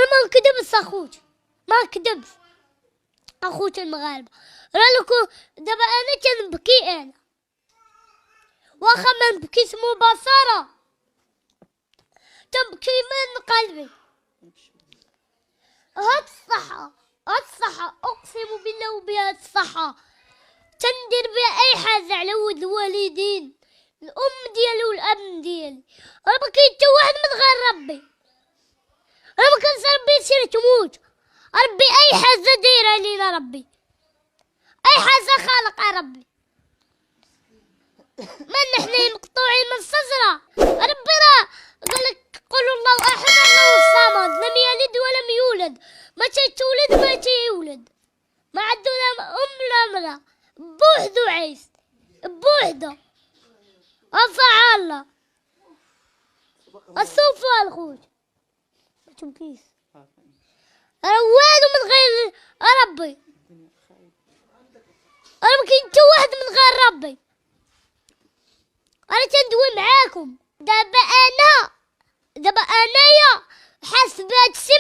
انا ما نكذبش اخوك، ما نكذبش اخوك المغاربه. رالكو دابا انا كنبكي، انا واخا ما نبكيش مباشره، تنبكي من قلبي. هاد الصحه، هاد الصحه اقسم بالله وبها الصحه تندير بها اي حاجه على ود الوالدين، الام ديالي والاب ديالي. راه ما كاين حتى واحد من غير ربي، راه ما كانش ربي يسير تموت. ربي اي حاجه دايره لينا، ربي اي حاجه خالقها ربي. ما نحن مقطوعين من الشجره. ربي راه قالك قول الله احد الله الصمد، لم يلد ولم يولد، ما تيتولد ما تيولد، ما عنده لا ام لا مرا، بوحدو عايش بوحدو. أصح الله الصوف الخوت ما تبكيش، راه والو من غير ربي، راه ما كاين حتى واحد من غير ربي. انا تندوي معاكم دابا انايا حاس بهاد الشي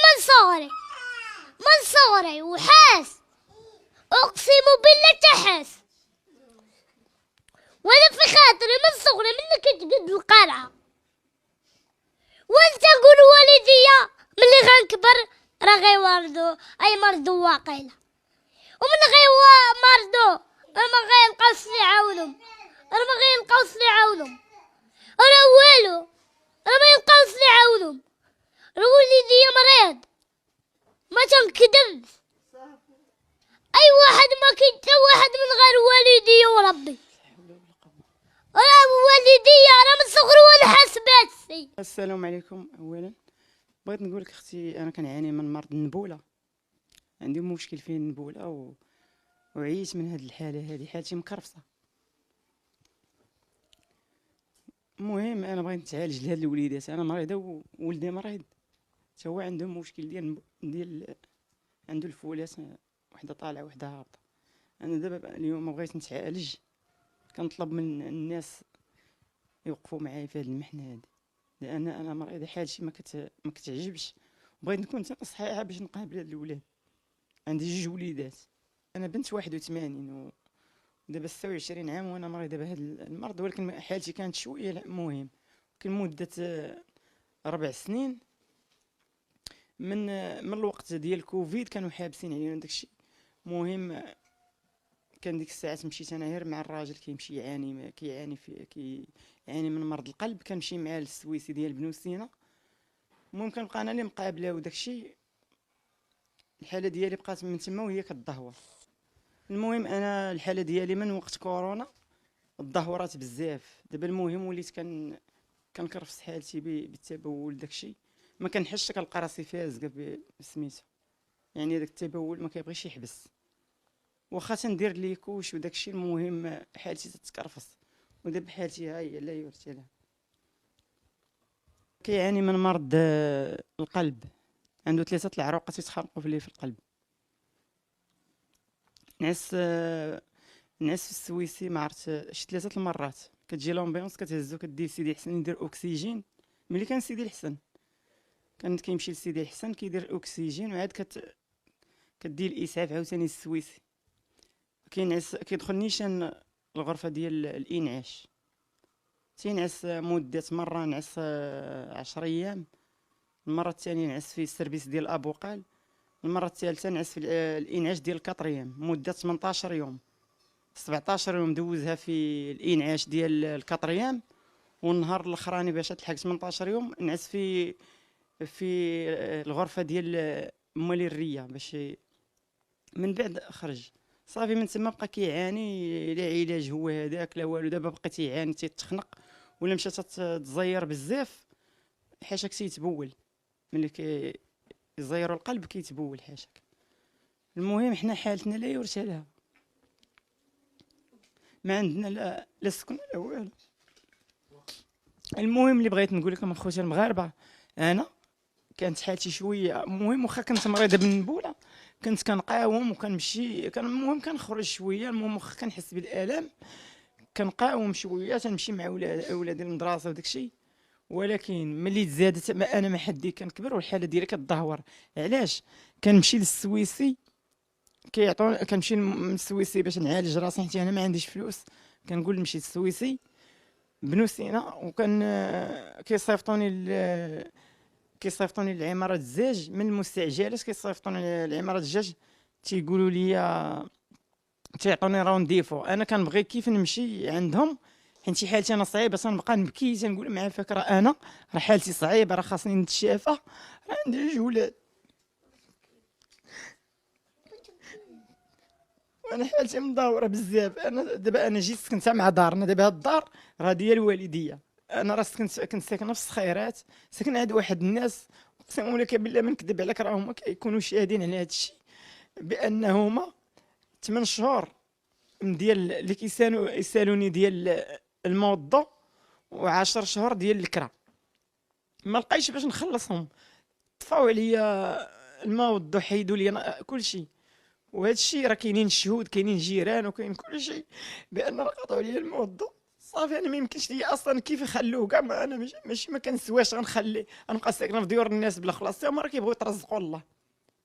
من صغري وحاس، اقسم بالله تحاس. وانا في خاطري من صغري من كتقد القرعه، وانت نقول والديا ملي غنكبر راه غيوالدو اي مرضو واقيلا، ومن مرضو راه ما غيلقاوش لي يعاونهم، راه ما غيلقاوش لي يعاونهم، راه والو، راه ما يلقاوش لي يعاونهم. راه والديا مريض ما تنكذبش، اي واحد ما كاين حتى واحد من غير والديا وربي. راه والديا راه من صغري وانا حاس بهاد الشي. السلام عليكم. اولا بغيت نقول لك اختي، انا كنعاني من مرض النبوله، عندي مشكل في النبوله وعييت من هاد الحاله هادي، حالتي مكرفصه. المهم انا بغيت نتعالج لهاد الوليدات، انا مريضه وولدي مريض حتى هو عنده مشكل ديال عنده الفولات، وحده طالعه وحده هابطه. انا دابا اليوم بغيت نتعالج، كنطلب من الناس يوقفوا معايا في هاد المحنه هادي، لان انا مريضه حالتي ما كتعجبش. بغيت نكون صحيحه باش نقابل هاد الولاد. عندي 2 وليدات، انا بنت 81 ودابا 26 عام وانا مريضه بهذا المرض، ولكن حالتي كانت شويه مهم. مده 4 سنين من الوقت ديال كوفيد كانوا حابسين علينا داكشي. مهم كان ديك الساعات مشيت انا غير مع الراجل كيمشي كيعاني من مرض القلب، كنمشي معاه للسويسي ديال بنوسينا. المهم كنبقى انا اللي مقابله وداكشي، الحاله ديالي بقات من تما وهي كتدهور. المهم انا الحاله ديالي من وقت كورونا تدهورات بزاف. دابا المهم وليت كنكرفس حالتي بالتبول داكشي، ما كنحسش، كنلقى راسي فازقه بسميتو، يعني داك التبول ما كيبغيش يحبس، واخا تندير ليكوش وداكشي. المهم حالتي تتكرفس، ودابا حالتي ها هي لا يرثي لها. كيعاني من مرض القلب، عنده 3 العروق تيتخرقوا في القلب. نعس في السويسي ما عرفت شي 3 المرات، كتجي لومبيونس كتهزو كدير سيدي حسن يدير اكسجين. ملي كان سيدي الحسن كان كيمشي لسيدي الحسن كيدير اكسجين، وعاد كدير الاسعاف عاوتاني السويسي. كينعس كيدخل نيشان الغرفه ديال الانعاش، تينعس مده مره نعس 10 ايام، المره الثانيه نعس في السيرفيس ديال ابوقال، المره الثالثه نعس في الانعاش ديال الكاتريام مده 18 يوم. 17 يوم دوزها في الانعاش ديال الكاتريام، والنهار الاخراني باش تلحق 18 يوم نعس في الغرفه ديال مولي الريه. باش من بعد خرج صافي من تما بقى كيعاني، لا علاج هو هذاك لا والو. دابا بقى تيعاني تيتخنق، ولا مشات تزير بزاف حاشاك تيتبول، ملي كيزيروا القلب كيتبول حاشاك. المهم حنا حالتنا لا يرثى لها، ما عندنا لا سكن لا والو. المهم اللي بغيت نقول لكم اخوتي المغاربه، انا كانت حالتي شويه المهم، واخا كنت مريضه بالنبوله كنت كنقاوم وكنمشي، المهم كنخرج شويه، المهم واخا كنحس بالالام كنقاوم شويه، تنمشي مع ولادي للمدرسه وداكشي. ولكن ملي تزادت ما انا ما حدي كنكبر والحاله ديالي كتدهور. علاش؟ كنمشي للسويسي كيعطوني، كنمشي للسويسي باش نعالج راسي حيت انا ما عنديش فلوس. كنقول نمشي للسويسي بنو سينا، وكان كيصيفطوني للعماره الزاج من المستعجلات، كيصيفطوني للعماره الزاج، تيقولوا لي تيعطوني رونديفو. انا كنبغي كيف نمشي عندهم حيت شي حالتي انا صعيبه، تنبقى نبكي تنقول مع الفكره انا راه حالتي صعيبه، راه خاصني نتشافى، راه عندي جوج ولاد وانا حالتي مدهوره بزاف. انا دابا انا جيت سكنت مع دارنا، دابا هاد الدار راه ديال الوالديه. انا راه كنت ساكنه في الصخيرات، ساكنه عند واحد الناس اقسم لك بالله ما نكذب عليك، راه هما كيكونوا شاهدين على هاد الشيء، بان هما 8 شهور من ديال اللي يسالوني ديال الموضه، و10 شهور ديال الكرا، ما لقيتش باش نخلصهم. طفاو عليا الموضه، حيدوا لي كل شيء. وهذا الشيء راه كاينين الشهود، كاينين جيران، وكاين كل شيء بان راه قطعوا لي الموضه. صافي انا ما يمكنش لي اصلا كيف يخلوه كاع، انا ماشي ما كنسواش غنخلي نبقى ساكنه في ديور الناس بلا خلاص، هما راه كيبغيو يترزقوا الله،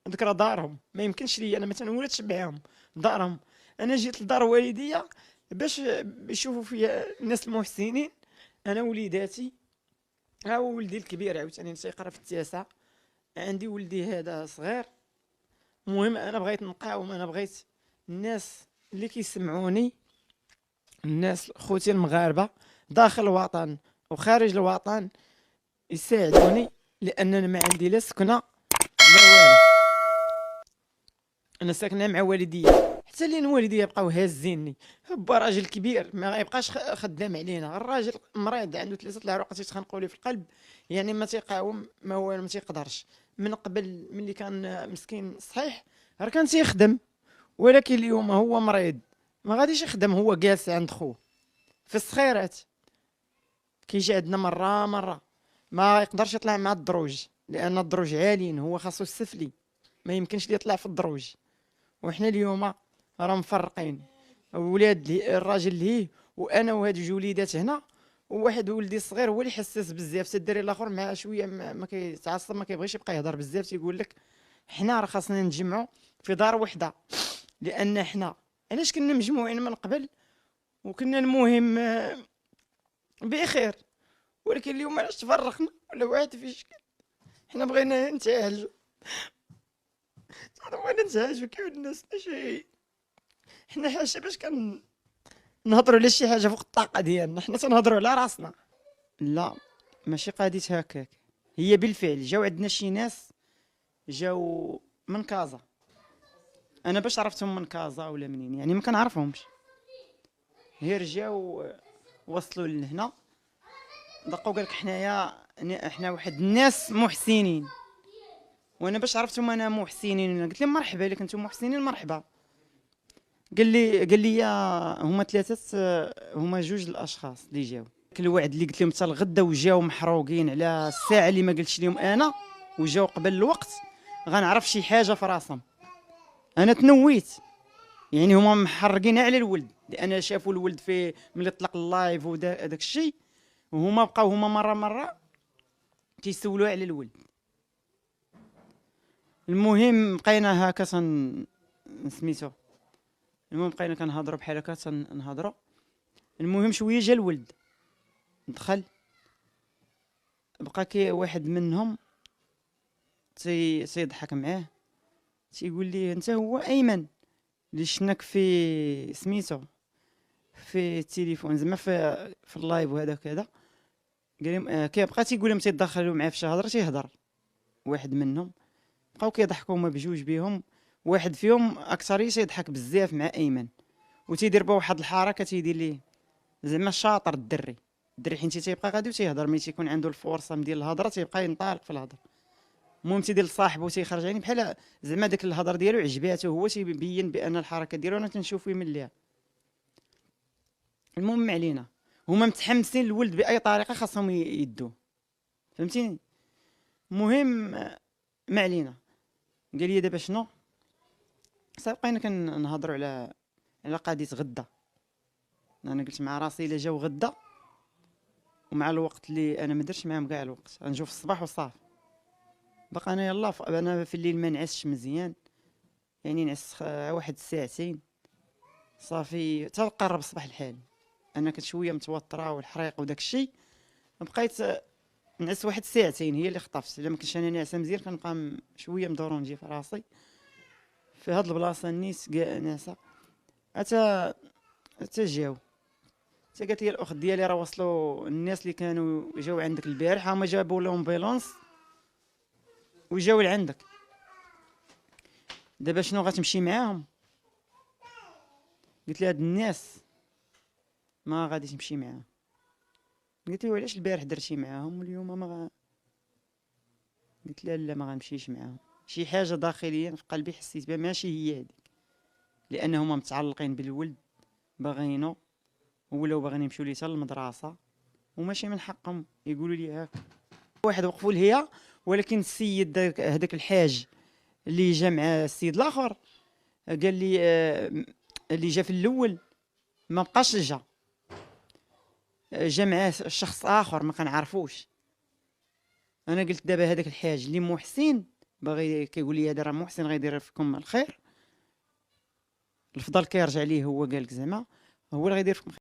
هذيك راه دارهم، ما يمكنش لي انا ما تنولدش معاهم، دارهم. انا جيت لدار والديا باش يشوفوا فيا الناس المحسنين. انا وليداتي، ها هو ولدي الكبير عاوتاني تيقرا في التاسع، عندي ولدي هذا صغير. المهم انا بغيت نقاوم، انا بغيت الناس اللي كيسمعوني، الناس خوتي المغاربه داخل الوطن وخارج الوطن يساعدوني، لان انا ما عندي لا سكنه لا والو. انا ساكنه مع والديا، حتى لين والديا بقاو هازيني. با راجل كبير ما غيبقاش خدام علينا، الراجل مريض عنده 3 العروق تيتخنقوا ليه في القلب، يعني ما تيقاوم ما هو ما تيقدرش. من قبل ملي كان مسكين صحيح راه كان تيخدم، ولكن اليوم هو مريض ما غاديش يخدم، هو جالس عند خوه في الصخيرات، كيجي عندنا مره ما يقدرش يطلع مع الدروج لان الدروج عاليين، هو خاصو السفلي، ما يمكنش لي يطلع في الدروج. وحنا اليوم راه مفرقين، ولاد الراجل ليه وانا وهاد جوج وليدات هنا، وواحد ولدي الصغير هو اللي حساس بزاف. الدري الاخر مع شويه ما كيتعصب، ما كيبغيش يبقى يهضر بزاف، تيقول لك حنا راه خاصنا نتجمعوا في دار وحده، لان حنا علاش كنا مجموعين من قبل وكنا المهم بخير، ولكن اليوم علاش تفرقنا ولا واحد في شكل. حنا بغينا نتعالجوا، بغينا نتعالجوا كيف الناس، ماشي حنا حاشا باش نهضروا على شي حاجه فوق الطاقه ديالنا، حنا تنهضروا على راسنا. لا ماشي قضيه هكاك، هي بالفعل جاو عندنا شي ناس جاو من كازا. انا باش عرفتهم من كازا ولا منين يعني ما كنعرفهمش، غير جاو وصلوا لهنا دقوا قالك احنا واحد الناس محسنين. وانا باش عرفتهم انا محسنين قلت لهم مرحبا لك انتم محسنين مرحبا. قال لي هما 3 هما 2 الاشخاص اللي جاو، الوعد اللي قلت لهم حتى الغدا وجاو محروقين على الساعه اللي ما قلتش لهم انا، وجاو قبل الوقت غنعرف شي حاجه في راسهم. انا تنويت يعني هما محرقين على الولد، لان شافوا الولد في ملي طلق اللايف وداك الشيء، وهما بقاو هما مره تيسولوا على الولد. المهم بقينا هكا سميتو، المهم بقينا كنهضروا بحال هكا تنهضروا. المهم شويه جا الولد دخل، بقى كي واحد منهم تيضحك معاه، تيقول لي انت هو ايمن اللي شناك في سميتو في التليفون زعما في اللايف وهذا كذا. قال لهم كيبقى تيقول لهم تيدخلوا معاه في شي هضره تيهضر واحد منهم، بقاو كيضحكوا هما بجوج بهم. واحد فيهم اكثر تيضحك بزاف مع ايمن، وتيدير به واحد الحركه تيدير ليه زعما شاطر الدري حيت تيبقى غادي وتيهضر، ملي تيكون عنده الفرصه ديال الهضره تيبقى ينطلق في الهضره. المهم تيدير لصاحبو تيخرج يعني بحال زعما داك الهضره ديالو عجباتو، هو تيبين بان الحركه ديالو انا تنشوف فيه من ليها. المهم ما علينا، هما متحمسين الولد باي طريقه خاصهم يدوه، فهمتيني. المهم ما علينا، قال لي دابا شنو صافي. بقينا كنهضروا على قضيه غدا. انا قلت مع راسي الا جاو غدا ومع الوقت اللي انا ما درتش معاهم كاع الوقت، غنجيو في الصباح وصافي. باقا انا يلاه انا في الليل ما نعسش مزيان، يعني نعس واحد الساعتين صافي حتى نقرب الصباح الحالي. انا كنت شويه متوتره والحريق وداك الشيء، بقيت نعس واحد الساعتين هي اللي خطفت. الا ما كنتش انا ناعسه مزيان كنبقى شويه مدورونجي في راسي. في هاد البلاصه نيت كاع ناعسه، حتى جاو، حتى قالت لي الاخت ديالي راه وصلوا الناس اللي كانوا جاو عندك البارح، هما جابوا لهم امبيلونس وجاو لعندك. دابا شنو غتمشي معاهم؟ قلت لها هاد الناس ما غاديش نمشي معاهم. قلت لي علاش البارح درتي معاهم واليوم ما قلت لها لا ما غنمشيش معاهم. شي حاجه داخليا في قلبي حسيت بها ماشي هي هذيك، لانهم متعلقين بالولد، باغينو ولاو باغيين يمشيو ليه حتى للمدرسه، وماشي من حقهم يقولوا لي هاك. واحد وقفوا ليا، ولكن السيد هذاك الحاج اللي جا مع السيد الاخر قال لي اللي جا في الاول ما بقاش جا معاه شخص اخر ما كنعرفوش. انا قلت دابا هذاك الحاج اللي محسن باغي كيقول لي هذا راه محسن غيدير فيكم الخير، الفضل كيرجع ليه، هو قال لك زعما هو اللي غيدير فيكم